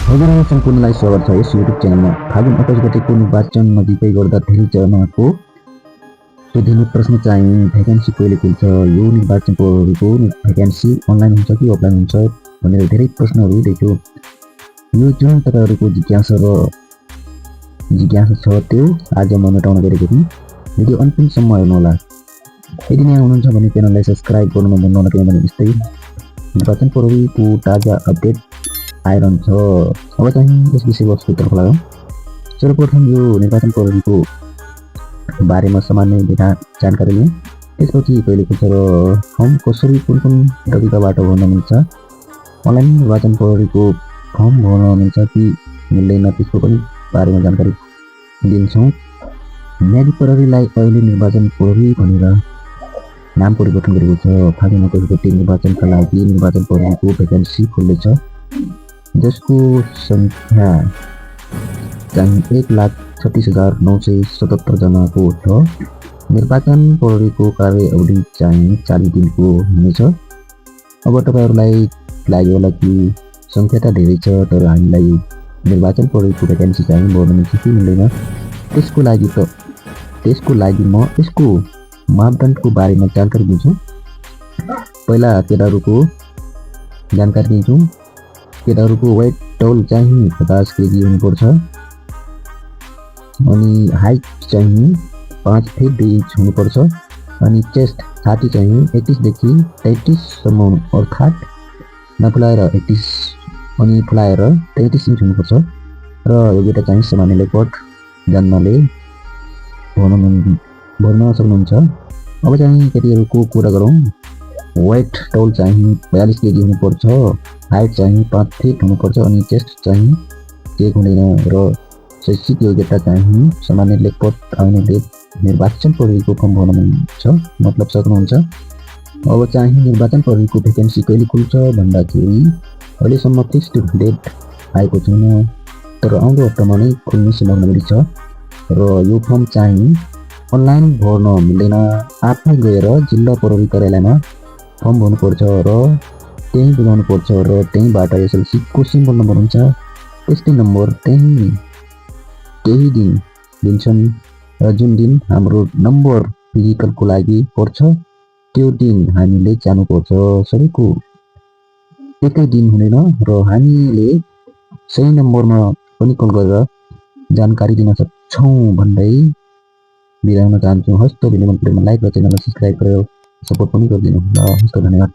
हजुरहरू सम्पूर्णलाई स्वागत छ यस युट्युब च्यानलमा। फागुन 28 गतेको निर्वाचन नजिकै गर्दा धेरैजनाको सोधिने प्रश्न चाहिँ भ्याकेन्सी कहिले खुल्छ, यो निर्वाचन पूर्वको भ्याकेन्सी अनलाइन हुन्छ कि अफलाइन हुन्छ भनेर धेरै प्रश्नहरू देख्यो। यो जुन तपाईँहरूको जिज्ञासा छ त्यो आज म मेटाउन गएको छु। भिडियो अन्तिमसम्म हेर्नुहोला। यदि नयाँ हुनुहुन्छ भने च्यानललाई सब्स्क्राइब गर्नु नभुल्नुहोला, किनभने यस्तै निर्वाचन पूर्वको ताजा अपडेट आइरहन्छ। अब चाहिँ यस विषयवस्तुतर्फ लागौँ। सर्वप्रथम यो निर्वाचन पूर्वको बारेमा सामान्य जानकारी लिउँ। त्यसपछि कहिले खुल्छ र फर्म कसरी कुन तरिकाबाट भर्न मिल्छ, अनलाइन निर्वाचन प्रहरीको फर्म भर्न मिल्छ कि मिल्दैन त्यसको पनि बारेमा जानकारी दिन्छौँ। न्यायाधिक प्रहरीलाई अहिले निर्वाचन प्रहरी भनेर नाम परिवर्तन गरेको छ। फागुन 28 गते निर्वाचनका लागि निर्वाचन प्रहरीको भ्याकेन्सी खुल्दैछ, जसको सङ्ख्या चाहिँ 1,36,977 जनाको छ। निर्वाचन प्रहरीको कार्य अवधि चाहिँ 40 दिनको हुनेछ। अब तपाईँहरूलाई लाग्यो होला कि सङ्ख्या त धेरै छ, तर हामीलाई निर्वाचन प्रहरीको भ्याकेन्सी चाहिँ भर्न मिल्छ कि मिल्दैन। त्यसको लागि म यसको मापदण्डको बारेमा जानकारी दिन्छु। पहिला केटाहरूको जानकारी दिन्छु। केटाहरूको वेट टोल चाहिँ 50 केजी हुनुपर्छ, अनि हाइट चाहिँ 5 फिट 2 इन्च हुनुपर्छ, अनि चेस्ट छाती चाहिँ 31 देखि 33सम्म अर्थात् नफुलाएर 31 अनि फुलाएर 33 इन्च हुनुपर्छ र योग्यता चाहिँ सामान्य लेखपढ जान्नाले भर्न सक्नुहुन्छ। अब चाहिँ केटीहरूको कुरा गरौँ। वेट टोल चाहिँ 42 केजी हुनुपर्छ, हाइट चाहिँ 5 फिट हुनुपर्छ, अनि चेस्ट चाहिँ चेक हुँदैन र शैक्षिक योग्यता चाहिँ सामान्य लेखपढ आउनेले निर्वाचन प्रहरीको फर्म भर्न मिल्छ, मतलब सक्नुहुन्छ। अब चाहिँ निर्वाचन प्रहरीको भ्याकेन्सी कहिले खुल्छ भन्दाखेरि अहिलेसम्म फिक्स्ड डेट आएको छैन, तर आउँदो हप्तामा नै खुल्ने सम्भावना बढी छ र यो फर्म चाहिँ अनलाइन भर्न मिल्दैन। आफै गएर जिल्ला प्रहरी कार्यालयमा फर्म भर्नुपर्छ र त्यहीँ बुझाउनुपर्छ र त्यहीँबाट एसएलसीको सिम्बल नम्बर हुन्छ, त्यस्तै नम्बर त्यही दिन दिन्छन् र जुन दिन हाम्रो नम्बर फिजिकलको लागि पर्छ त्यो दिन हामीले जानुपर्छ। सबैको एकै दिन हुँदैन र हामीले सही नम्बरमा पनि कल गरेर जानकारी दिन सक्छौँ भन्दै बिदा हुन चाहन्छु। हस्त भिडियो मन परेमा लाइक र च्यानललाई सब्स्क्राइब गरेर सपोर्ट पनि गरिदिनु। हस्त, धन्यवाद।